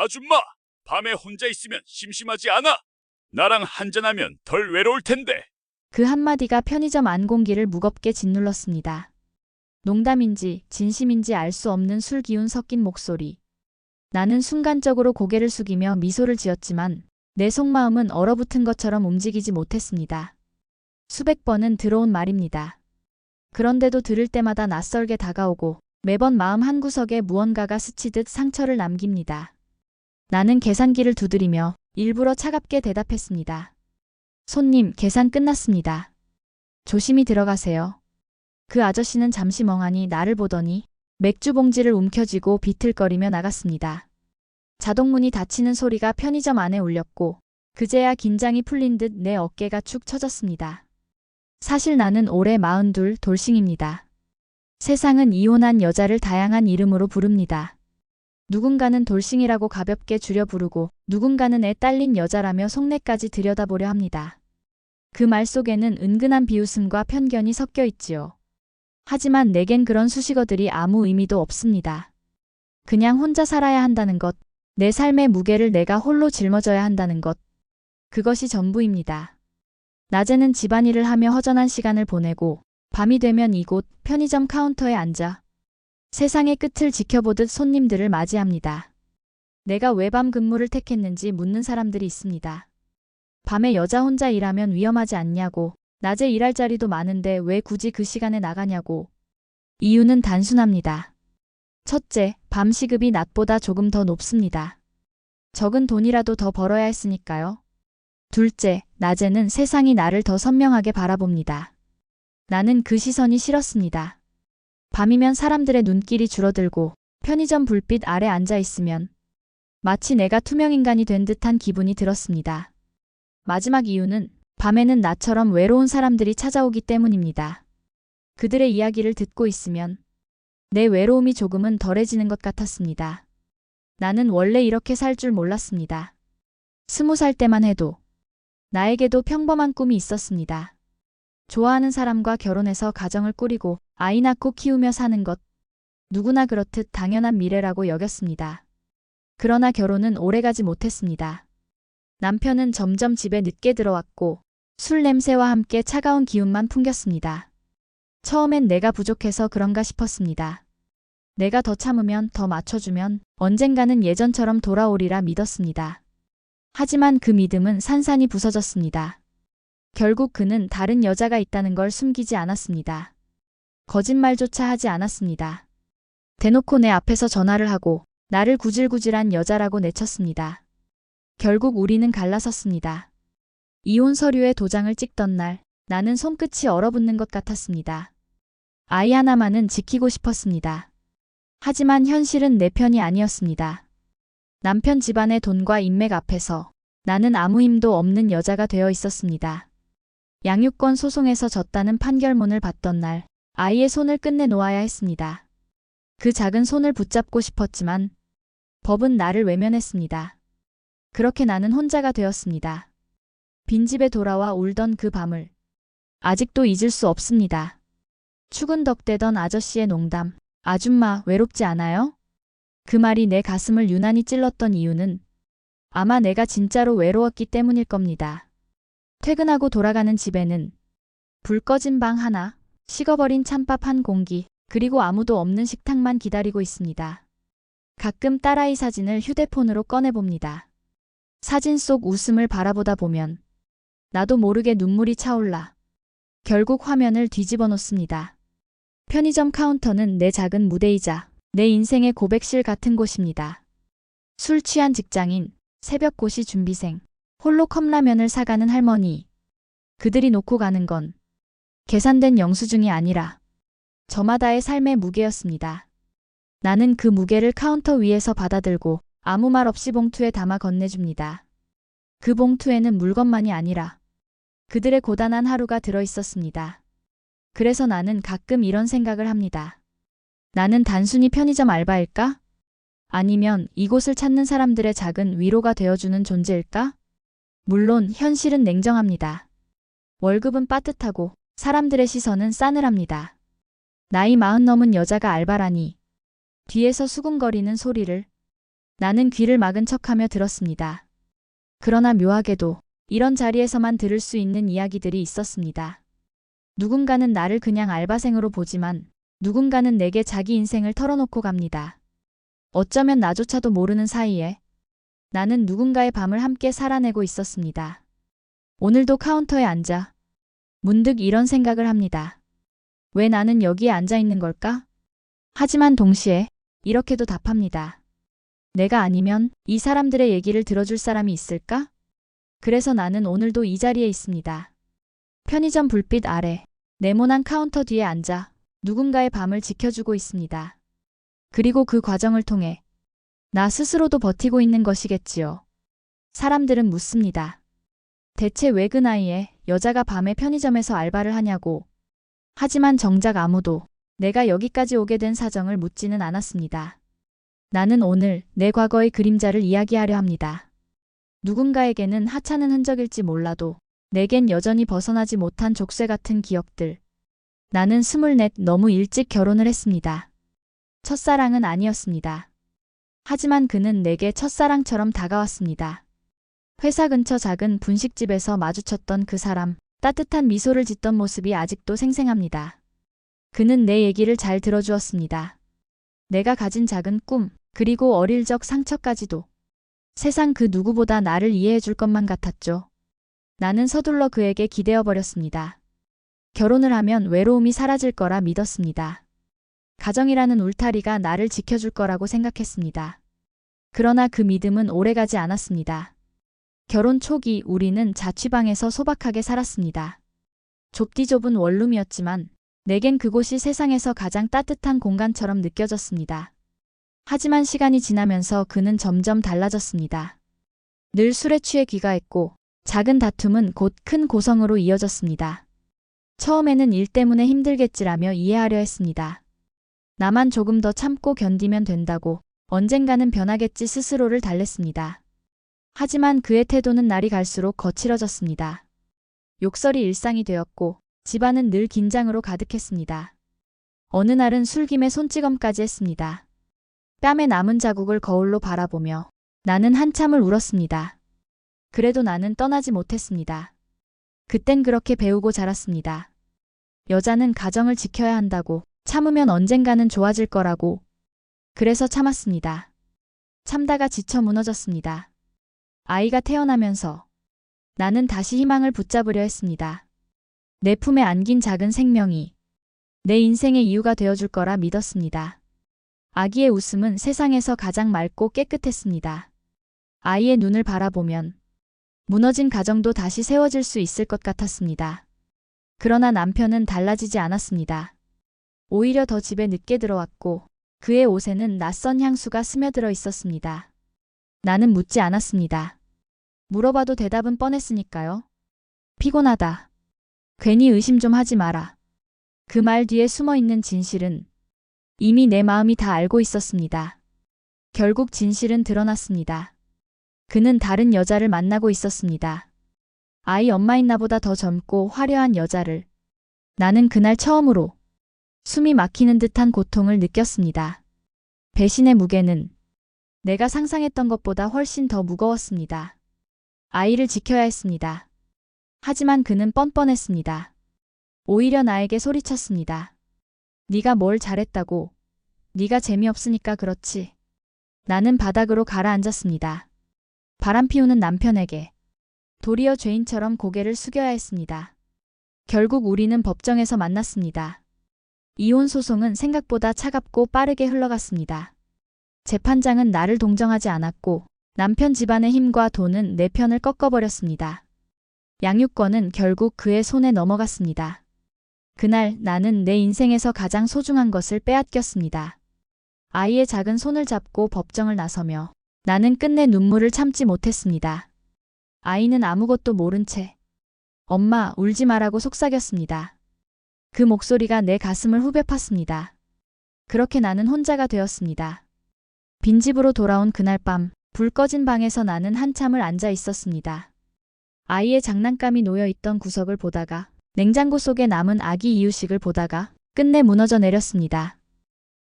아줌마, 밤에 혼자 있으면 심심하지 않아? 나랑 한잔하면 덜 외로울 텐데. 그 한마디가 편의점 안 공기를 무겁게 짓눌렀습니다. 농담인지 진심인지 알 수 없는 술 기운 섞인 목소리. 나는 순간적으로 고개를 숙이며 미소를 지었지만 내 속마음은 얼어붙은 것처럼 움직이지 못했습니다. 수백 번은 들어온 말입니다. 그런데도 들을 때마다 낯설게 다가오고 매번 마음 한구석에 무언가가 스치듯 상처를 남깁니다. 나는 계산기를 두드리며 일부러 차갑게 대답했습니다. 손님, 계산 끝났습니다. 조심히 들어가세요. 그 아저씨는 잠시 멍하니 나를 보더니 맥주 봉지를 움켜쥐고 비틀거리며 나갔습니다. 자동문이 닫히는 소리가 편의점 안에 울렸고 그제야 긴장이 풀린 듯 내 어깨가 축 처졌습니다. 사실 나는 올해 42 돌싱입니다. 세상은 이혼한 여자를 다양한 이름으로 부릅니다. 누군가는 돌싱이라고 가볍게 줄여 부르고 누군가는 애 딸린 여자라며 속내까지 들여다보려 합니다. 그 말 속에는 은근한 비웃음과 편견이 섞여 있지요. 하지만 내겐 그런 수식어들이 아무 의미도 없습니다. 그냥 혼자 살아야 한다는 것, 내 삶의 무게를 내가 홀로 짊어져야 한다는 것, 그것이 전부입니다. 낮에는 집안일을 하며 허전한 시간을 보내고 밤이 되면 이곳 편의점 카운터에 앉아 세상의 끝을 지켜보듯 손님들을 맞이합니다. 내가 왜 밤 근무를 택했는지 묻는 사람들이 있습니다. 밤에 여자 혼자 일하면 위험하지 않냐고, 낮에 일할 자리도 많은데 왜 굳이 그 시간에 나가냐고. 이유는 단순합니다. 첫째, 밤 시급이 낮보다 조금 더 높습니다. 적은 돈이라도 더 벌어야 했으니까요. 둘째, 낮에는 세상이 나를 더 선명하게 바라봅니다. 나는 그 시선이 싫었습니다. 밤이면 사람들의 눈길이 줄어들고 편의점 불빛 아래 앉아 있으면 마치 내가 투명인간이 된 듯한 기분이 들었습니다. 마지막 이유는 밤에는 나처럼 외로운 사람들이 찾아오기 때문입니다. 그들의 이야기를 듣고 있으면 내 외로움이 조금은 덜해지는 것 같았습니다. 나는 원래 이렇게 살 줄 몰랐습니다. 20살 때만 해도 나에게도 평범한 꿈이 있었습니다. 좋아하는 사람과 결혼해서 가정을 꾸리고 아이 낳고 키우며 사는 것. 누구나 그렇듯 당연한 미래라고 여겼습니다. 그러나 결혼은 오래가지 못했습니다. 남편은 점점 집에 늦게 들어왔고 술 냄새와 함께 차가운 기운만 풍겼습니다. 처음엔 내가 부족해서 그런가 싶었습니다. 내가 더 참으면, 더 맞춰주면 언젠가는 예전처럼 돌아오리라 믿었습니다. 하지만 그 믿음은 산산이 부서졌습니다. 결국 그는 다른 여자가 있다는 걸 숨기지 않았습니다. 거짓말조차 하지 않았습니다. 대놓고 내 앞에서 전화를 하고 나를 구질구질한 여자라고 내쳤습니다. 결국 우리는 갈라섰습니다. 이혼 서류에 도장을 찍던 날 나는 손끝이 얼어붙는 것 같았습니다. 아이 하나만은 지키고 싶었습니다. 하지만 현실은 내 편이 아니었습니다. 남편 집안의 돈과 인맥 앞에서 나는 아무 힘도 없는 여자가 되어 있었습니다. 양육권 소송에서 졌다는 판결문을 받던 날 아이의 손을 끝내 놓아야 했습니다. 그 작은 손을 붙잡고 싶었지만 법은 나를 외면했습니다. 그렇게 나는 혼자가 되었습니다. 빈집에 돌아와 울던 그 밤을 아직도 잊을 수 없습니다. 추근덕대던 아저씨의 농담, 아줌마 외롭지 않아요? 그 말이 내 가슴을 유난히 찔렀던 이유는 아마 내가 진짜로 외로웠기 때문일 겁니다. 퇴근하고 돌아가는 집에는 불 꺼진 방 하나, 식어버린 찬밥 한 공기, 그리고 아무도 없는 식탁만 기다리고 있습니다. 가끔 딸아이 사진을 휴대폰으로 꺼내봅니다. 사진 속 웃음을 바라보다 보면 나도 모르게 눈물이 차올라 결국 화면을 뒤집어 놓습니다. 편의점 카운터는 내 작은 무대이자 내 인생의 고백실 같은 곳입니다. 술 취한 직장인, 새벽고시 준비생, 홀로 컵라면을 사가는 할머니. 그들이 놓고 가는 건 계산된 영수증이 아니라 저마다의 삶의 무게였습니다. 나는 그 무게를 카운터 위에서 받아들고 아무 말 없이 봉투에 담아 건네줍니다. 그 봉투에는 물건만이 아니라 그들의 고단한 하루가 들어 있었습니다. 그래서 나는 가끔 이런 생각을 합니다. 나는 단순히 편의점 알바일까? 아니면 이곳을 찾는 사람들의 작은 위로가 되어주는 존재일까? 물론 현실은 냉정합니다. 월급은 빠듯하고 사람들의 시선은 싸늘합니다. 나이 40 넘은 여자가 알바라니 뒤에서 수군거리는 소리를 나는 귀를 막은 척하며 들었습니다. 그러나 묘하게도 이런 자리에서만 들을 수 있는 이야기들이 있었습니다. 누군가는 나를 그냥 알바생으로 보지만 누군가는 내게 자기 인생을 털어놓고 갑니다. 어쩌면 나조차도 모르는 사이에 나는 누군가의 밤을 함께 살아내고 있었습니다. 오늘도 카운터에 앉아 문득 이런 생각을 합니다. 왜 나는 여기에 앉아 있는 걸까? 하지만 동시에 이렇게도 답합니다. 내가 아니면 이 사람들의 얘기를 들어줄 사람이 있을까? 그래서 나는 오늘도 이 자리에 있습니다. 편의점 불빛 아래 네모난 카운터 뒤에 앉아 누군가의 밤을 지켜주고 있습니다. 그리고 그 과정을 통해 나 스스로도 버티고 있는 것이겠지요. 사람들은 묻습니다. 대체 왜 그 나이에 여자가 밤에 편의점에서 알바를 하냐고. 하지만 정작 아무도 내가 여기까지 오게 된 사정을 묻지는 않았습니다. 나는 오늘 내 과거의 그림자를 이야기하려 합니다. 누군가에게는 하찮은 흔적일지 몰라도 내겐 여전히 벗어나지 못한 족쇄 같은 기억들. 나는 24 너무 일찍 결혼을 했습니다. 첫사랑은 아니었습니다. 하지만 그는 내게 첫사랑처럼 다가왔습니다. 회사 근처 작은 분식집에서 마주쳤던 그 사람, 따뜻한 미소를 짓던 모습이 아직도 생생합니다. 그는 내 얘기를 잘 들어주었습니다. 내가 가진 작은 꿈, 그리고 어릴 적 상처까지도. 세상 그 누구보다 나를 이해해 줄 것만 같았죠. 나는 서둘러 그에게 기대어 버렸습니다. 결혼을 하면 외로움이 사라질 거라 믿었습니다. 가정이라는 울타리가 나를 지켜줄 거라고 생각했습니다. 그러나 그 믿음은 오래가지 않았습니다. 결혼 초기 우리는 자취방에서 소박하게 살았습니다. 좁디 좁은 원룸이었지만 내겐 그곳이 세상에서 가장 따뜻한 공간처럼 느껴졌습니다. 하지만 시간이 지나면서 그는 점점 달라졌습니다. 늘 술에 취해 귀가했고 작은 다툼은 곧 큰 고성으로 이어졌습니다. 처음에는 일 때문에 힘들겠지라며 이해하려 했습니다. 나만 조금 더 참고 견디면 된다고, 언젠가는 변하겠지 스스로를 달랬습니다. 하지만 그의 태도는 날이 갈수록 거칠어졌습니다. 욕설이 일상이 되었고 집안은 늘 긴장으로 가득했습니다. 어느 날은 술김에 손찌검까지 했습니다. 뺨에 남은 자국을 거울로 바라보며 나는 한참을 울었습니다. 그래도 나는 떠나지 못했습니다. 그땐 그렇게 배우고 자랐습니다. 여자는 가정을 지켜야 한다고, 참으면 언젠가는 좋아질 거라고. 그래서 참았습니다. 참다가 지쳐 무너졌습니다. 아이가 태어나면서 나는 다시 희망을 붙잡으려 했습니다. 내 품에 안긴 작은 생명이 내 인생의 이유가 되어줄 거라 믿었습니다. 아기의 웃음은 세상에서 가장 맑고 깨끗했습니다. 아이의 눈을 바라보면 무너진 가정도 다시 세워질 수 있을 것 같았습니다. 그러나 남편은 달라지지 않았습니다. 오히려 더 집에 늦게 들어왔고 그의 옷에는 낯선 향수가 스며들어 있었습니다. 나는 묻지 않았습니다. 물어봐도 대답은 뻔했으니까요. 피곤하다. 괜히 의심 좀 하지 마라. 그 말 뒤에 숨어있는 진실은 이미 내 마음이 다 알고 있었습니다. 결국 진실은 드러났습니다. 그는 다른 여자를 만나고 있었습니다. 아이 엄마인 나보다 더 젊고 화려한 여자를. 나는 그날 처음으로 숨이 막히는 듯한 고통을 느꼈습니다. 배신의 무게는 내가 상상했던 것보다 훨씬 더 무거웠습니다. 아이를 지켜야 했습니다. 하지만 그는 뻔뻔했습니다. 오히려 나에게 소리쳤습니다. 네가 뭘 잘했다고. 네가 재미없으니까 그렇지. 나는 바닥으로 가라앉았습니다. 바람 피우는 남편에게 도리어 죄인처럼 고개를 숙여야 했습니다. 결국 우리는 법정에서 만났습니다. 이혼 소송은 생각보다 차갑고 빠르게 흘러갔습니다. 재판장은 나를 동정하지 않았고 남편 집안의 힘과 돈은 내 편을 꺾어버렸습니다. 양육권은 결국 그의 손에 넘어갔습니다. 그날 나는 내 인생에서 가장 소중한 것을 빼앗겼습니다. 아이의 작은 손을 잡고 법정을 나서며 나는 끝내 눈물을 참지 못했습니다. 아이는 아무것도 모른 채 엄마 울지 마라고 속삭였습니다. 그 목소리가 내 가슴을 후벼 팠습니다. 그렇게 나는 혼자가 되었습니다. 빈집으로 돌아온 그날 밤, 불 꺼진 방에서 나는 한참을 앉아 있었습니다. 아이의 장난감이 놓여있던 구석을 보다가 냉장고 속에 남은 아기 이유식을 보다가 끝내 무너져 내렸습니다.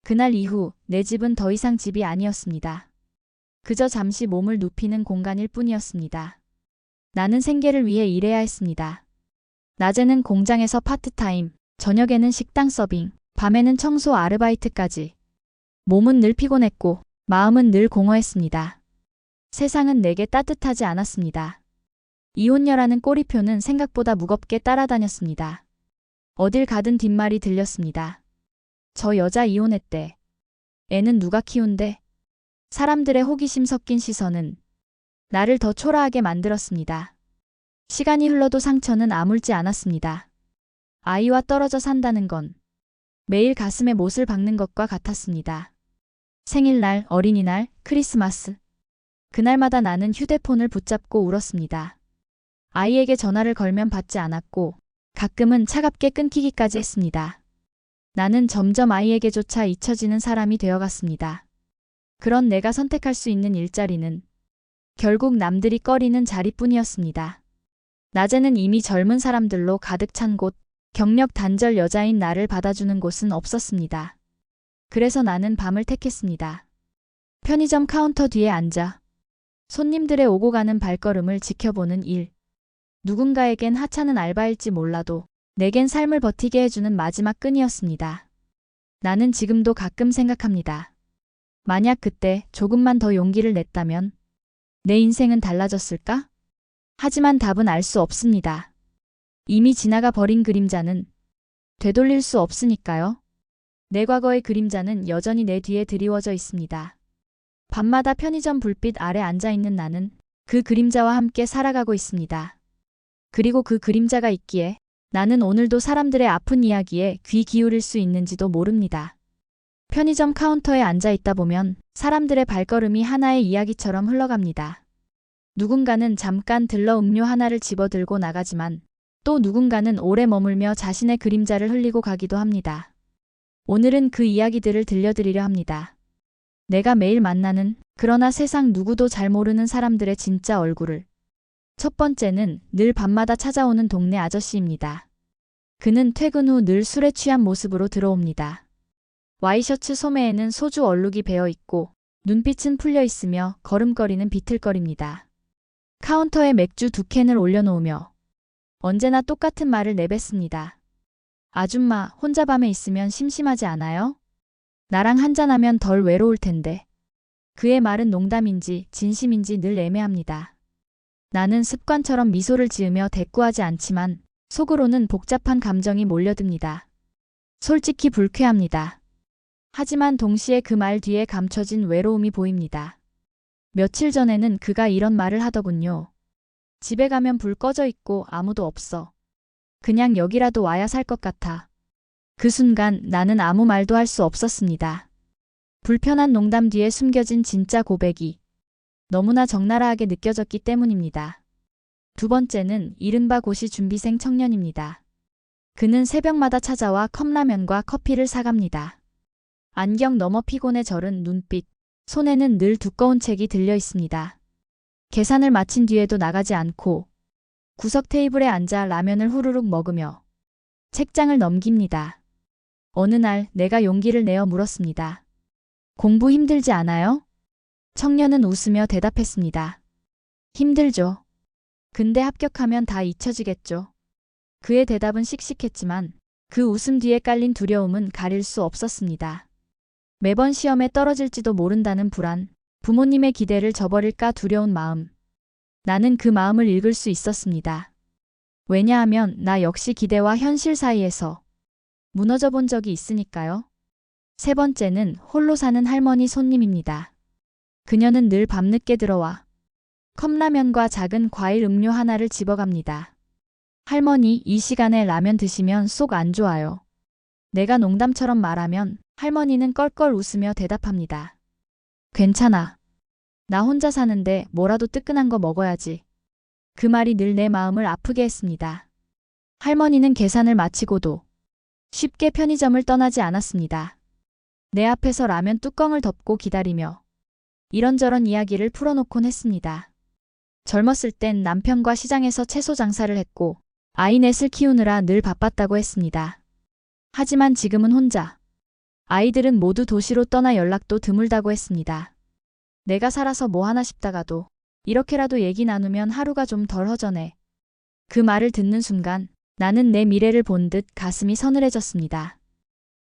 그날 이후 내 집은 더 이상 집이 아니었습니다. 그저 잠시 몸을 눕히는 공간일 뿐이었습니다. 나는 생계를 위해 일해야 했습니다. 낮에는 공장에서 파트타임, 저녁에는 식당 서빙, 밤에는 청소 아르바이트까지. 몸은 늘 피곤했고 마음은 늘 공허했습니다. 세상은 내게 따뜻하지 않았습니다. 이혼녀라는 꼬리표는 생각보다 무겁게 따라다녔습니다. 어딜 가든 뒷말이 들렸습니다. 저 여자 이혼했대. 애는 누가 키운대? 사람들의 호기심 섞인 시선은 나를 더 초라하게 만들었습니다. 시간이 흘러도 상처는 아물지 않았습니다. 아이와 떨어져 산다는 건 매일 가슴에 못을 박는 것과 같았습니다. 생일날, 어린이날, 크리스마스. 그날마다 나는 휴대폰을 붙잡고 울었습니다. 아이에게 전화를 걸면 받지 않았고 가끔은 차갑게 끊기기까지 했습니다. 나는 점점 아이에게조차 잊혀지는 사람이 되어갔습니다. 그런 내가 선택할 수 있는 일자리는 결국 남들이 꺼리는 자리뿐이었습니다. 낮에는 이미 젊은 사람들로 가득 찬 곳, 경력 단절 여자인 나를 받아주는 곳은 없었습니다. 그래서 나는 밤을 택했습니다. 편의점 카운터 뒤에 앉아 손님들의 오고 가는 발걸음을 지켜보는 일. 누군가에겐 하찮은 알바일지 몰라도 내겐 삶을 버티게 해주는 마지막 끈이었습니다. 나는 지금도 가끔 생각합니다. 만약 그때 조금만 더 용기를 냈다면 내 인생은 달라졌을까? 하지만 답은 알 수 없습니다. 이미 지나가 버린 그림자는 되돌릴 수 없으니까요. 내 과거의 그림자는 여전히 내 뒤에 드리워져 있습니다. 밤마다 편의점 불빛 아래 앉아있는 나는 그 그림자와 함께 살아가고 있습니다. 그리고 그 그림자가 있기에 나는 오늘도 사람들의 아픈 이야기에 귀 기울일 수 있는지도 모릅니다. 편의점 카운터에 앉아있다 보면 사람들의 발걸음이 하나의 이야기처럼 흘러갑니다. 누군가는 잠깐 들러 음료 하나를 집어들고 나가지만 또 누군가는 오래 머물며 자신의 그림자를 흘리고 가기도 합니다. 오늘은 그 이야기들을 들려드리려 합니다. 내가 매일 만나는 그러나 세상 누구도 잘 모르는 사람들의 진짜 얼굴을. 첫 번째는 늘 밤마다 찾아오는 동네 아저씨입니다. 그는 퇴근 후 늘 술에 취한 모습으로 들어옵니다. 와이셔츠 소매에는 소주 얼룩이 배어 있고 눈빛은 풀려 있으며 걸음걸이는 비틀거립니다. 카운터에 맥주 2캔을 올려놓으며 언제나 똑같은 말을 내뱉습니다. 아줌마, 혼자 밤에 있으면 심심하지 않아요? 나랑 한잔하면 덜 외로울 텐데. 그의 말은 농담인지 진심인지 늘 애매합니다. 나는 습관처럼 미소를 지으며 대꾸하지 않지만 속으로는 복잡한 감정이 몰려듭니다. 솔직히 불쾌합니다. 하지만 동시에 그 말 뒤에 감춰진 외로움이 보입니다. 며칠 전에는 그가 이런 말을 하더군요. 집에 가면 불 꺼져 있고 아무도 없어. 그냥 여기라도 와야 살 것 같아. 그 순간 나는 아무 말도 할 수 없었습니다. 불편한 농담 뒤에 숨겨진 진짜 고백이 너무나 적나라하게 느껴졌기 때문입니다. 두 번째는 이른바 고시 준비생 청년입니다. 그는 새벽마다 찾아와 컵라면과 커피를 사갑니다. 안경 너머 피곤해 절은 눈빛, 손에는 늘 두꺼운 책이 들려 있습니다. 계산을 마친 뒤에도 나가지 않고 구석 테이블에 앉아 라면을 후루룩 먹으며 책장을 넘깁니다. 어느 날 내가 용기를 내어 물었습니다. 공부 힘들지 않아요? 청년은 웃으며 대답했습니다. 힘들죠. 근데 합격하면 다 잊혀지겠죠. 그의 대답은 씩씩했지만 그 웃음 뒤에 깔린 두려움은 가릴 수 없었습니다. 매번 시험에 떨어질지도 모른다는 불안, 부모님의 기대를 저버릴까 두려운 마음. 나는 그 마음을 읽을 수 있었습니다. 왜냐하면 나 역시 기대와 현실 사이에서 무너져 본 적이 있으니까요. 세 번째는 홀로 사는 할머니 손님입니다. 그녀는 늘 밤늦게 들어와 컵라면과 작은 과일 음료 하나를 집어갑니다. 할머니, 이 시간에 라면 드시면 속 안 좋아요. 내가 농담처럼 말하면 할머니는 껄껄 웃으며 대답합니다. 괜찮아. 나 혼자 사는데 뭐라도 뜨끈한 거 먹어야지. 그 말이 늘 내 마음을 아프게 했습니다. 할머니는 계산을 마치고도 쉽게 편의점을 떠나지 않았습니다. 내 앞에서 라면 뚜껑을 덮고 기다리며 이런저런 이야기를 풀어놓곤 했습니다. 젊었을 땐 남편과 시장에서 채소 장사를 했고 아이 넷을 키우느라 늘 바빴다고 했습니다. 하지만 지금은 혼자. 아이들은 모두 도시로 떠나 연락도 드물다고 했습니다. 내가 살아서 뭐 하나 싶다가도 이렇게라도 얘기 나누면 하루가 좀 덜 허전해. 그 말을 듣는 순간 나는 내 미래를 본 듯 가슴이 서늘해졌습니다.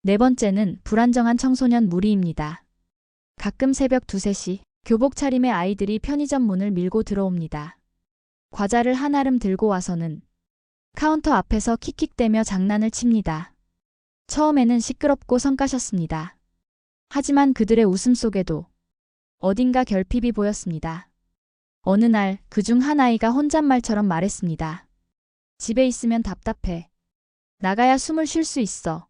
네 번째는 불안정한 청소년 무리입니다. 가끔 새벽 2, 3시 교복 차림의 아이들이 편의점 문을 밀고 들어옵니다. 과자를 한 알음 들고 와서는 카운터 앞에서 킥킥대며 장난을 칩니다. 처음에는 시끄럽고 성가셨습니다. 하지만 그들의 웃음 속에도 어딘가 결핍이 보였습니다. 어느 날 그중 한 아이가 혼잣말처럼 말했습니다. 집에 있으면 답답해. 나가야 숨을 쉴 수 있어.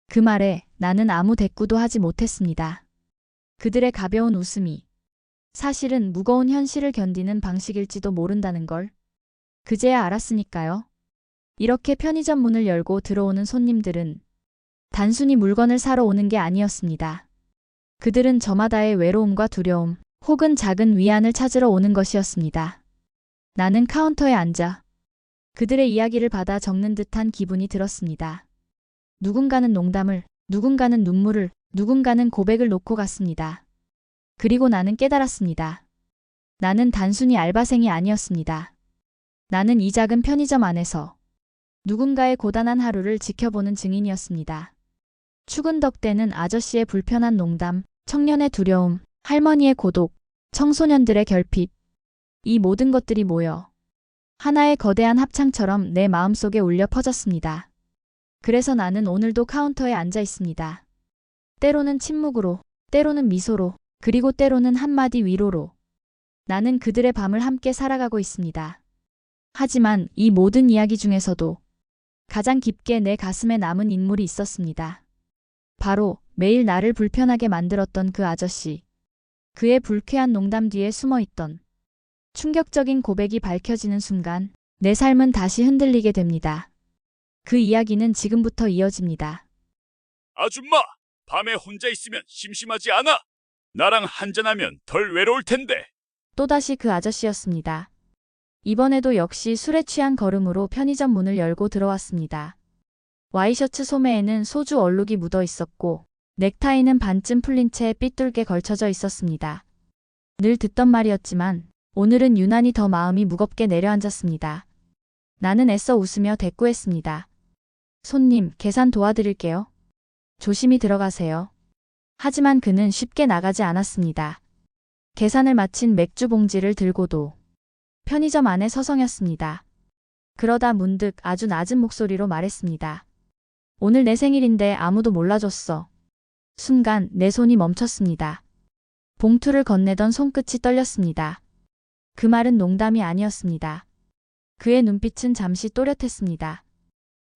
그 말에 나는 아무 대꾸도 하지 못했습니다. 그들의 가벼운 웃음이 사실은 무거운 현실을 견디는 방식일지도 모른다는 걸 그제야 알았으니까요. 이렇게 편의점 문을 열고 들어오는 손님들은 단순히 물건을 사러 오는 게 아니었습니다. 그들은 저마다의 외로움과 두려움, 혹은 작은 위안을 찾으러 오는 것이었습니다. 나는 카운터에 앉아 그들의 이야기를 받아 적는 듯한 기분이 들었습니다. 누군가는 농담을, 누군가는 눈물을, 누군가는 고백을 놓고 갔습니다. 그리고 나는 깨달았습니다. 나는 단순히 알바생이 아니었습니다. 나는 이 작은 편의점 안에서 누군가의 고단한 하루를 지켜보는 증인이었습니다. 축은 덕대는 아저씨의 불편한 농담, 청년의 두려움, 할머니의 고독, 청소년들의 결핍. 이 모든 것들이 모여 하나의 거대한 합창처럼 내 마음속에 울려 퍼졌습니다. 그래서 나는 오늘도 카운터에 앉아 있습니다. 때로는 침묵으로, 때로는 미소로, 그리고 때로는 한마디 위로로. 나는 그들의 밤을 함께 살아가고 있습니다. 하지만 이 모든 이야기 중에서도 가장 깊게 내 가슴에 남은 인물이 있었습니다. 바로 매일 나를 불편하게 만들었던 그 아저씨. 그의 불쾌한 농담 뒤에 숨어있던 충격적인 고백이 밝혀지는 순간 내 삶은 다시 흔들리게 됩니다. 그 이야기는 지금부터 이어집니다. 아줌마, 밤에 혼자 있으면 심심하지 않아? 나랑 한잔하면 덜 외로울 텐데. 또다시 그 아저씨였습니다. 이번에도 역시 술에 취한 걸음으로 편의점 문을 열고 들어왔습니다. 와이셔츠 소매에는 소주 얼룩이 묻어 있었고 넥타이는 반쯤 풀린 채 삐뚤게 걸쳐져 있었습니다. 늘 듣던 말이었지만 오늘은 유난히 더 마음이 무겁게 내려앉았습니다. 나는 애써 웃으며 대꾸했습니다. 손님, 계산 도와드릴게요. 조심히 들어가세요. 하지만 그는 쉽게 나가지 않았습니다. 계산을 마친 맥주 봉지를 들고도 편의점 안에 서성였습니다. 그러다 문득 아주 낮은 목소리로 말했습니다. 오늘 내 생일인데 아무도 몰라줬어. 순간 내 손이 멈췄습니다. 봉투를 건네던 손끝이 떨렸습니다. 그 말은 농담이 아니었습니다. 그의 눈빛은 잠시 또렷했습니다.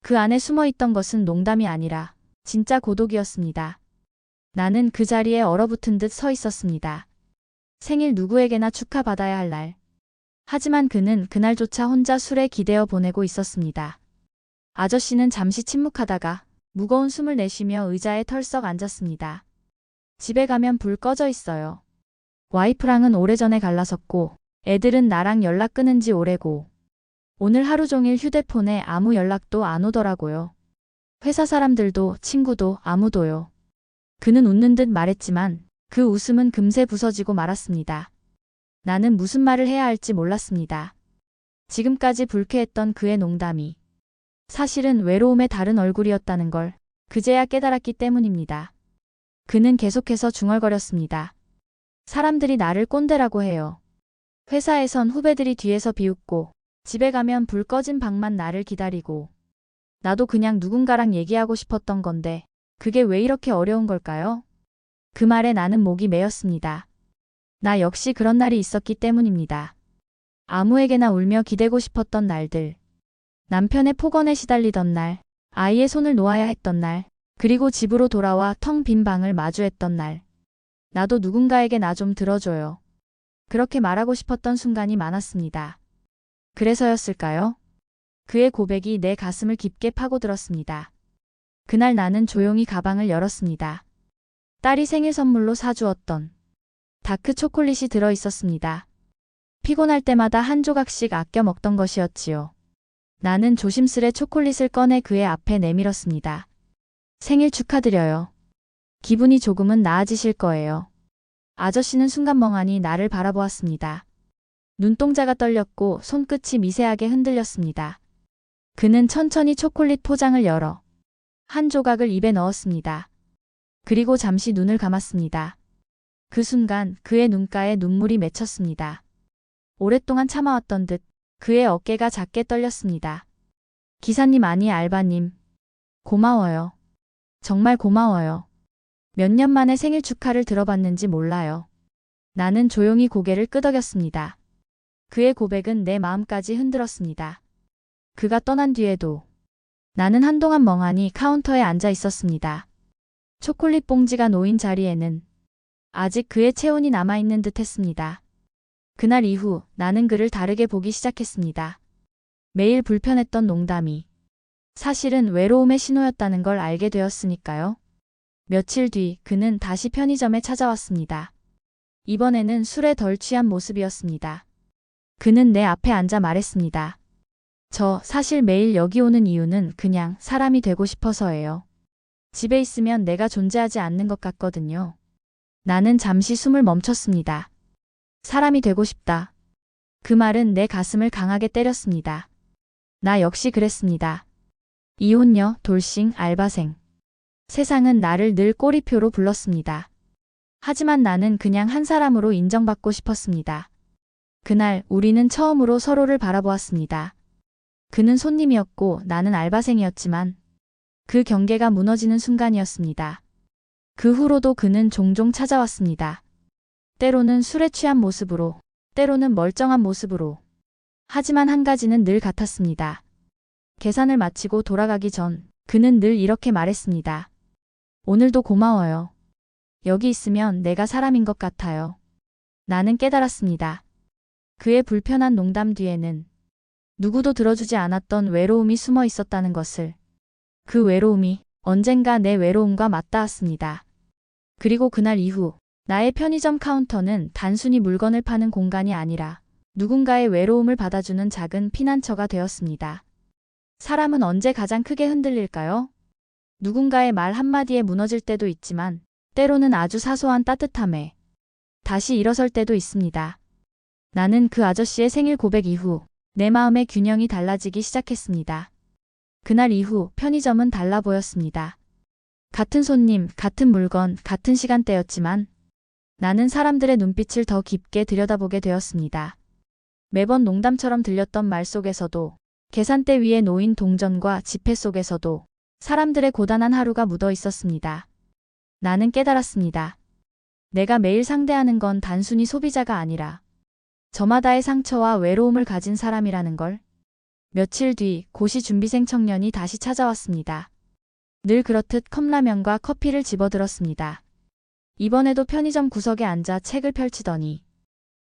그 안에 숨어있던 것은 농담이 아니라 진짜 고독이었습니다. 나는 그 자리에 얼어붙은 듯 서 있었습니다. 생일 누구에게나 축하받아야 할 날. 하지만 그는 그날조차 혼자 술에 기대어 보내고 있었습니다. 아저씨는 잠시 침묵하다가 무거운 숨을 내쉬며 의자에 털썩 앉았습니다. 집에 가면 불 꺼져 있어요. 와이프랑은 오래전에 갈라섰고 애들은 나랑 연락 끊은 지 오래고 오늘 하루 종일 휴대폰에 아무 연락도 안 오더라고요. 회사 사람들도 친구도 아무도요. 그는 웃는 듯 말했지만 그 웃음은 금세 부서지고 말았습니다. 나는 무슨 말을 해야 할지 몰랐습니다. 지금까지 불쾌했던 그의 농담이 사실은 외로움의 다른 얼굴이었다는 걸 그제야 깨달았기 때문입니다. 그는 계속해서 중얼거렸습니다. 사람들이 나를 꼰대라고 해요. 회사에선 후배들이 뒤에서 비웃고 집에 가면 불 꺼진 방만 나를 기다리고 나도 그냥 누군가랑 얘기하고 싶었던 건데 그게 왜 이렇게 어려운 걸까요? 그 말에 나는 목이 메었습니다. 나 역시 그런 날이 있었기 때문입니다. 아무에게나 울며 기대고 싶었던 날들. 남편의 폭언에 시달리던 날, 아이의 손을 놓아야 했던 날, 그리고 집으로 돌아와 텅 빈 방을 마주했던 날. 나도 누군가에게 나 좀 들어줘요. 그렇게 말하고 싶었던 순간이 많았습니다. 그래서였을까요? 그의 고백이 내 가슴을 깊게 파고들었습니다. 그날 나는 조용히 가방을 열었습니다. 딸이 생일 선물로 사주었던 다크 초콜릿이 들어 있었습니다. 피곤할 때마다 한 조각씩 아껴 먹던 것이었지요. 나는 조심스레 초콜릿을 꺼내 그의 앞에 내밀었습니다. 생일 축하드려요. 기분이 조금은 나아지실 거예요. 아저씨는 순간 멍하니 나를 바라보았습니다. 눈동자가 떨렸고 손끝이 미세하게 흔들렸습니다. 그는 천천히 초콜릿 포장을 열어 한 조각을 입에 넣었습니다. 그리고 잠시 눈을 감았습니다. 그 순간 그의 눈가에 눈물이 맺혔습니다. 오랫동안 참아왔던 듯 그의 어깨가 작게 떨렸습니다. 기사님 아니 알바님. 고마워요. 정말 고마워요. 몇 년 만에 생일 축하를 들어봤는지 몰라요. 나는 조용히 고개를 끄덕였습니다. 그의 고백은 내 마음까지 흔들었습니다. 그가 떠난 뒤에도 나는 한동안 멍하니 카운터에 앉아 있었습니다. 초콜릿 봉지가 놓인 자리에는 아직 그의 체온이 남아있는 듯 했습니다. 그날 이후 나는 그를 다르게 보기 시작했습니다. 매일 불편했던 농담이 사실은 외로움의 신호였다는 걸 알게 되었으니까요. 며칠 뒤 그는 다시 편의점에 찾아왔습니다. 이번에는 술에 덜 취한 모습이었습니다. 그는 내 앞에 앉아 말했습니다. 저 사실 매일 여기 오는 이유는 그냥 사람이 되고 싶어서예요. 집에 있으면 내가 존재하지 않는 것 같거든요. 나는 잠시 숨을 멈췄습니다. 사람이 되고 싶다. 그 말은 내 가슴을 강하게 때렸습니다. 나 역시 그랬습니다. 이혼녀, 돌싱, 알바생. 세상은 나를 늘 꼬리표로 불렀습니다. 하지만 나는 그냥 한 사람으로 인정받고 싶었습니다. 그날 우리는 처음으로 서로를 바라보았습니다. 그는 손님이었고 나는 알바생이었지만 그 경계가 무너지는 순간이었습니다. 그 후로도 그는 종종 찾아왔습니다. 때로는 술에 취한 모습으로, 때로는 멀쩡한 모습으로. 하지만 한 가지는 늘 같았습니다. 계산을 마치고 돌아가기 전 그는 늘 이렇게 말했습니다. 오늘도 고마워요. 여기 있으면 내가 사람인 것 같아요. 나는 깨달았습니다. 그의 불편한 농담 뒤에는 누구도 들어주지 않았던 외로움이 숨어 있었다는 것을. 그 외로움이 언젠가 내 외로움과 맞닿았습니다. 그리고 그날 이후 나의 편의점 카운터는 단순히 물건을 파는 공간이 아니라 누군가의 외로움을 받아주는 작은 피난처가 되었습니다. 사람은 언제 가장 크게 흔들릴까요? 누군가의 말 한마디에 무너질 때도 있지만 때로는 아주 사소한 따뜻함에 다시 일어설 때도 있습니다. 나는 그 아저씨의 생일 고백 이후 내 마음의 균형이 달라지기 시작했습니다. 그날 이후 편의점은 달라 보였습니다. 같은 손님, 같은 물건, 같은 시간대였지만 나는 사람들의 눈빛을 더 깊게 들여다보게 되었습니다. 매번 농담처럼 들렸던 말 속에서도 계산대 위에 놓인 동전과 지폐 속에서도 사람들의 고단한 하루가 묻어 있었습니다. 나는 깨달았습니다. 내가 매일 상대하는 건 단순히 소비자가 아니라 저마다의 상처와 외로움을 가진 사람이라는 걸. 며칠 뒤 고시 준비생 청년이 다시 찾아왔습니다. 늘 그렇듯 컵라면과 커피를 집어들었습니다. 이번에도 편의점 구석에 앉아 책을 펼치더니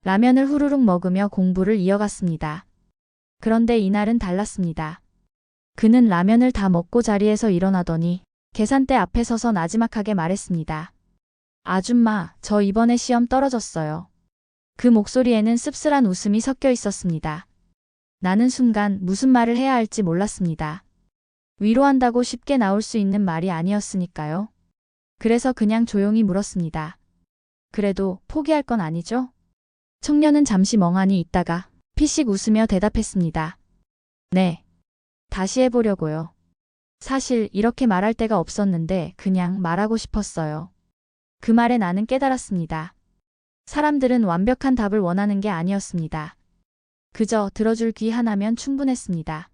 라면을 후루룩 먹으며 공부를 이어갔습니다. 그런데 이날은 달랐습니다. 그는 라면을 다 먹고 자리에서 일어나더니 계산대 앞에 서서 나지막하게 말했습니다. 아줌마, 저 이번에 시험 떨어졌어요. 그 목소리에는 씁쓸한 웃음이 섞여 있었습니다. 나는 순간 무슨 말을 해야 할지 몰랐습니다. 위로한다고 쉽게 나올 수 있는 말이 아니었으니까요. 그래서 그냥 조용히 물었습니다. 그래도 포기할 건 아니죠? 청년은 잠시 멍하니 있다가 피식 웃으며 대답했습니다. 네. 다시 해보려고요. 사실 이렇게 말할 데가 없었는데 그냥 말하고 싶었어요. 그 말에 나는 깨달았습니다. 사람들은 완벽한 답을 원하는 게 아니었습니다. 그저 들어줄 귀 하나면 충분했습니다.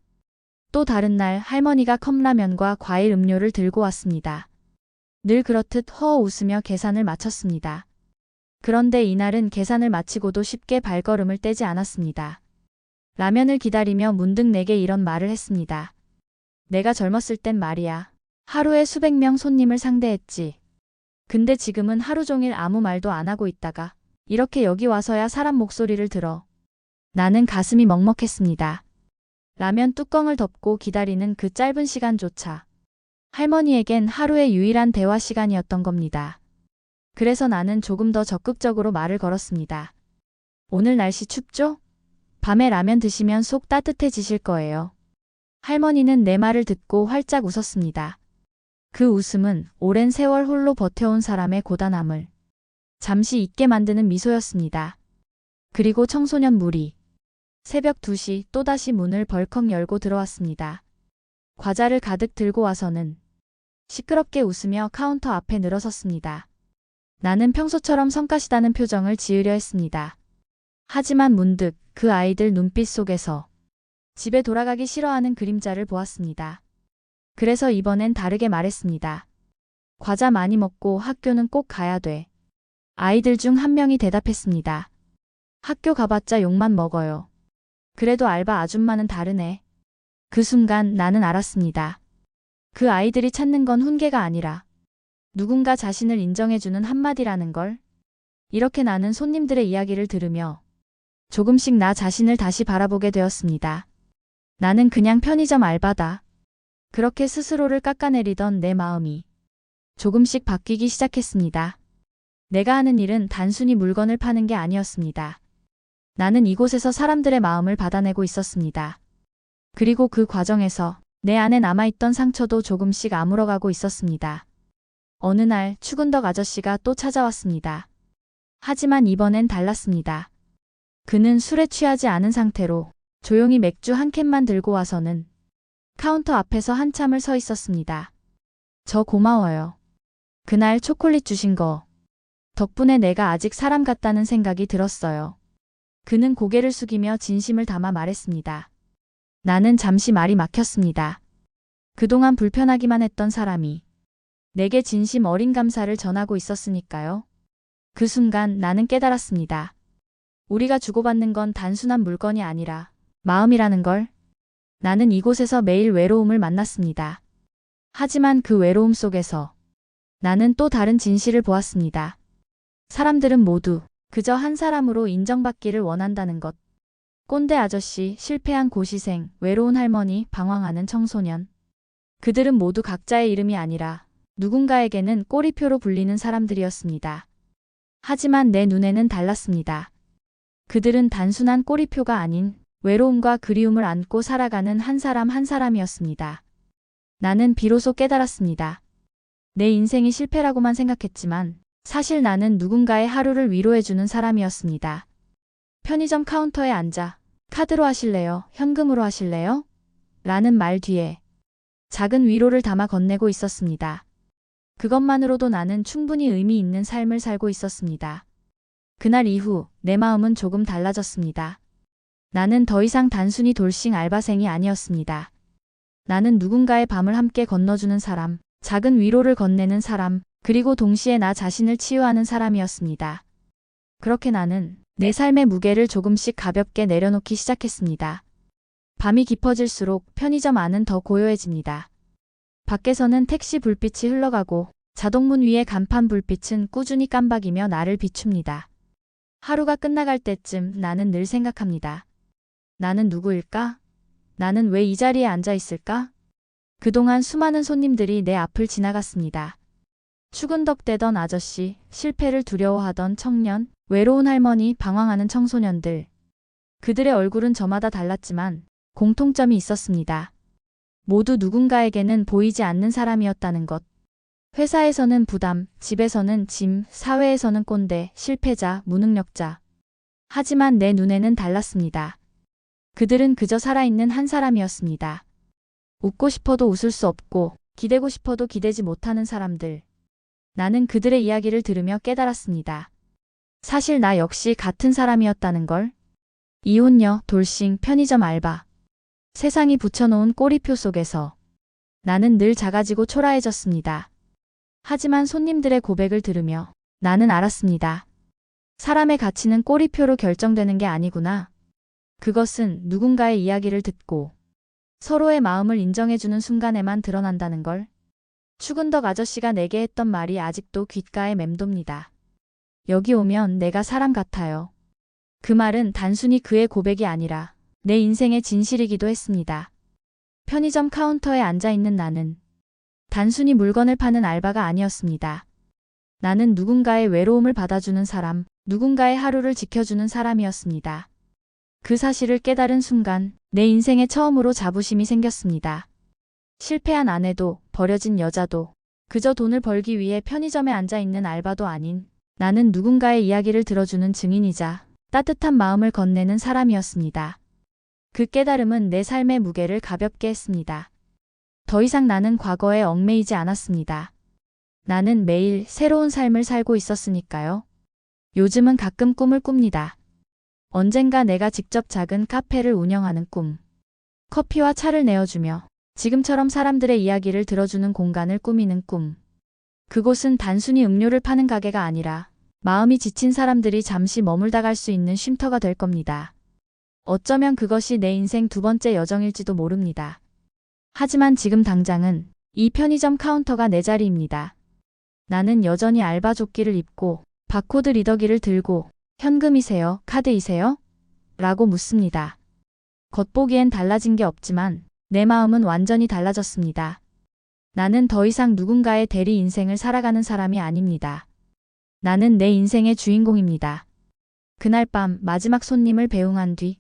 또 다른 날 할머니가 컵라면과 과일 음료를 들고 왔습니다. 늘 그렇듯 허어 웃으며 계산을 마쳤습니다. 그런데 이날은 계산을 마치고도 쉽게 발걸음을 떼지 않았습니다. 라면을 기다리며 문득 내게 이런 말을 했습니다. 내가 젊었을 땐 말이야. 하루에 수백 명 손님을 상대했지. 근데 지금은 하루 종일 아무 말도 안 하고 있다가 이렇게 여기 와서야 사람 목소리를 들어. 나는 가슴이 먹먹했습니다. 라면 뚜껑을 덮고 기다리는 그 짧은 시간조차 할머니에겐 하루의 유일한 대화 시간이었던 겁니다. 그래서 나는 조금 더 적극적으로 말을 걸었습니다. 오늘 날씨 춥죠? 밤에 라면 드시면 속 따뜻해지실 거예요. 할머니는 내 말을 듣고 활짝 웃었습니다. 그 웃음은 오랜 세월 홀로 버텨온 사람의 고단함을 잠시 잊게 만드는 미소였습니다. 그리고 청소년 무리. 새벽 2시 또다시 문을 벌컥 열고 들어왔습니다. 과자를 가득 들고 와서는 시끄럽게 웃으며 카운터 앞에 늘어섰습니다. 나는 평소처럼 성가시다는 표정을 지으려 했습니다. 하지만 문득 그 아이들 눈빛 속에서 집에 돌아가기 싫어하는 그림자를 보았습니다. 그래서 이번엔 다르게 말했습니다. 과자 많이 먹고 학교는 꼭 가야 돼. 아이들 중 한 명이 대답했습니다. 학교 가봤자 욕만 먹어요. 그래도 알바 아줌마는 다르네. 그 순간 나는 알았습니다. 그 아이들이 찾는 건 훈계가 아니라 누군가 자신을 인정해주는 한마디라는 걸. 이렇게 나는 손님들의 이야기를 들으며 조금씩 나 자신을 다시 바라보게 되었습니다. 나는 그냥 편의점 알바다. 그렇게 스스로를 깎아내리던 내 마음이 조금씩 바뀌기 시작했습니다. 내가 하는 일은 단순히 물건을 파는 게 아니었습니다. 나는 이곳에서 사람들의 마음을 받아내고 있었습니다. 그리고 그 과정에서 내 안에 남아있던 상처도 조금씩 아물어가고 있었습니다. 어느 날 추근덕 아저씨가 또 찾아왔습니다. 하지만 이번엔 달랐습니다. 그는 술에 취하지 않은 상태로 조용히 맥주 한 캔만 들고 와서는 카운터 앞에서 한참을 서 있었습니다. 저 고마워요. 그날 초콜릿 주신 거 덕분에 내가 아직 사람 같다는 생각이 들었어요. 그는 고개를 숙이며 진심을 담아 말했습니다. 나는 잠시 말이 막혔습니다. 그동안 불편하기만 했던 사람이 내게 진심 어린 감사를 전하고 있었으니까요. 그 순간 나는 깨달았습니다. 우리가 주고받는 건 단순한 물건이 아니라 마음이라는 걸. 나는 이곳에서 매일 외로움을 만났습니다. 하지만 그 외로움 속에서 나는 또 다른 진실을 보았습니다. 사람들은 모두 그저 한 사람으로 인정받기를 원한다는 것. 꼰대 아저씨, 실패한 고시생, 외로운 할머니, 방황하는 청소년. 그들은 모두 각자의 이름이 아니라 누군가에게는 꼬리표로 불리는 사람들이었습니다. 하지만 내 눈에는 달랐습니다. 그들은 단순한 꼬리표가 아닌 외로움과 그리움을 안고 살아가는 한 사람 한 사람이었습니다. 나는 비로소 깨달았습니다. 내 인생이 실패라고만 생각했지만 사실 나는 누군가의 하루를 위로해주는 사람이었습니다. 편의점 카운터에 앉아 카드로 하실래요? 현금으로 하실래요? 라는 말 뒤에 작은 위로를 담아 건네고 있었습니다. 그것만으로도 나는 충분히 의미 있는 삶을 살고 있었습니다. 그날 이후 내 마음은 조금 달라졌습니다. 나는 더 이상 단순히 돌싱 알바생이 아니었습니다. 나는 누군가의 밤을 함께 건너주는 사람, 작은 위로를 건네는 사람, 그리고 동시에 나 자신을 치유하는 사람이었습니다. 그렇게 나는 내 삶의 무게를 조금씩 가볍게 내려놓기 시작했습니다. 밤이 깊어질수록 편의점 안은 더 고요해집니다. 밖에서는 택시 불빛이 흘러가고 자동문 위의 간판 불빛은 꾸준히 깜박이며 나를 비춥니다. 하루가 끝나갈 때쯤 나는 늘 생각합니다. 나는 누구일까? 나는 왜 이 자리에 앉아 있을까? 그동안 수많은 손님들이 내 앞을 지나갔습니다. 추근덕대던 아저씨, 실패를 두려워하던 청년, 외로운 할머니, 방황하는 청소년들. 그들의 얼굴은 저마다 달랐지만 공통점이 있었습니다. 모두 누군가에게는 보이지 않는 사람이었다는 것. 회사에서는 부담, 집에서는 짐, 사회에서는 꼰대, 실패자, 무능력자. 하지만 내 눈에는 달랐습니다. 그들은 그저 살아있는 한 사람이었습니다. 웃고 싶어도 웃을 수 없고 기대고 싶어도 기대지 못하는 사람들. 나는 그들의 이야기를 들으며 깨달았습니다. 사실 나 역시 같은 사람이었다는 걸. 이혼녀, 돌싱, 편의점 알바. 세상이 붙여놓은 꼬리표 속에서 나는 늘 작아지고 초라해졌습니다. 하지만 손님들의 고백을 들으며 나는 알았습니다. 사람의 가치는 꼬리표로 결정되는 게 아니구나. 그것은 누군가의 이야기를 듣고 서로의 마음을 인정해주는 순간에만 드러난다는 걸. 추근덕 아저씨가 내게 했던 말이 아직도 귓가에 맴돕니다. 여기 오면 내가 사람 같아요. 그 말은 단순히 그의 고백이 아니라 내 인생의 진실이기도 했습니다. 편의점 카운터에 앉아있는 나는 단순히 물건을 파는 알바가 아니었습니다. 나는 누군가의 외로움을 받아주는 사람, 누군가의 하루를 지켜주는 사람이었습니다. 그 사실을 깨달은 순간 내 인생에 처음으로 자부심이 생겼습니다. 실패한 아내도, 버려진 여자도, 그저 돈을 벌기 위해 편의점에 앉아있는 알바도 아닌 나는 누군가의 이야기를 들어주는 증인이자 따뜻한 마음을 건네는 사람이었습니다. 그 깨달음은 내 삶의 무게를 가볍게 했습니다. 더 이상 나는 과거에 얽매이지 않았습니다. 나는 매일 새로운 삶을 살고 있었으니까요. 요즘은 가끔 꿈을 꿉니다. 언젠가 내가 직접 작은 카페를 운영하는 꿈. 커피와 차를 내어주며 지금처럼 사람들의 이야기를 들어주는 공간을 꾸미는 꿈. 그곳은 단순히 음료를 파는 가게가 아니라 마음이 지친 사람들이 잠시 머물다 갈 수 있는 쉼터가 될 겁니다. 어쩌면 그것이 내 인생 두 번째 여정일지도 모릅니다. 하지만 지금 당장은 이 편의점 카운터가 내 자리입니다. 나는 여전히 알바 조끼를 입고 바코드 리더기를 들고 현금이세요? 카드이세요? 라고 묻습니다. 겉보기엔 달라진 게 없지만 내 마음은 완전히 달라졌습니다. 나는 더 이상 누군가의 대리 인생을 살아가는 사람이 아닙니다. 나는 내 인생의 주인공입니다. 그날 밤 마지막 손님을 배웅한 뒤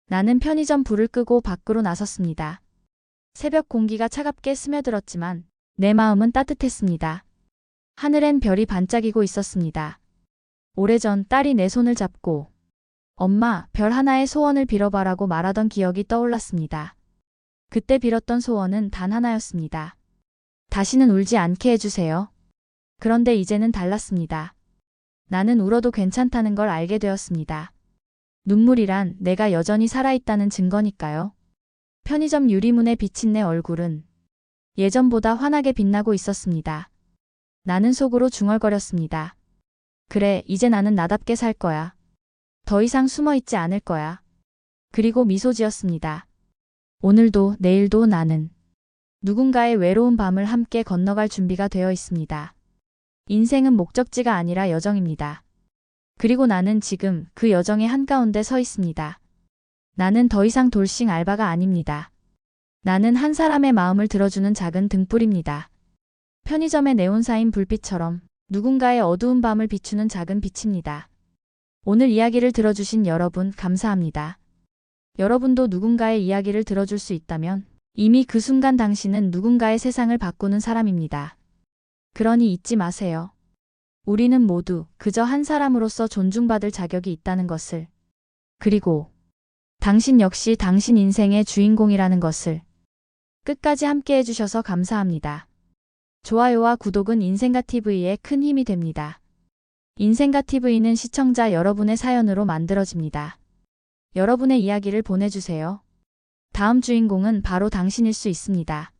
나는 편의점 불을 끄고 밖으로 나섰습니다. 새벽 공기가 차갑게 스며들었지만 내 마음은 따뜻했습니다. 하늘엔 별이 반짝이고 있었습니다. 오래전 딸이 내 손을 잡고 엄마, 별 하나의 소원을 빌어봐라고 말하던 기억이 떠올랐습니다. 그때 빌었던 소원은 단 하나였습니다. 다시는 울지 않게 해주세요. 그런데 이제는 달랐습니다. 나는 울어도 괜찮다는 걸 알게 되었습니다. 눈물이란 내가 여전히 살아있다는 증거니까요. 편의점 유리문에 비친 내 얼굴은 예전보다 환하게 빛나고 있었습니다. 나는 속으로 중얼거렸습니다. 그래, 이제 나는 나답게 살 거야. 더 이상 숨어 있지 않을 거야. 그리고 미소 지었습니다. 오늘도 내일도 나는 누군가의 외로운 밤을 함께 건너갈 준비가 되어 있습니다. 인생은 목적지가 아니라 여정입니다. 그리고 나는 지금 그 여정의 한가운데 서 있습니다. 나는 더 이상 돌싱 알바가 아닙니다. 나는 한 사람의 마음을 들어주는 작은 등불입니다. 편의점의 네온사인 불빛처럼 누군가의 어두운 밤을 비추는 작은 빛입니다. 오늘 이야기를 들어주신 여러분 감사합니다. 여러분도 누군가의 이야기를 들어줄 수 있다면 이미 그 순간 당신은 누군가의 세상을 바꾸는 사람입니다. 그러니 잊지 마세요. 우리는 모두 그저 한 사람으로서 존중받을 자격이 있다는 것을. 그리고 당신 역시 당신 인생의 주인공이라는 것을. 끝까지 함께 해주셔서 감사합니다. 좋아요와 구독은 인생가TV에 큰 힘이 됩니다. 인생가TV는 시청자 여러분의 사연으로 만들어집니다. 여러분의 이야기를 보내주세요. 다음 주인공은 바로 당신일 수 있습니다.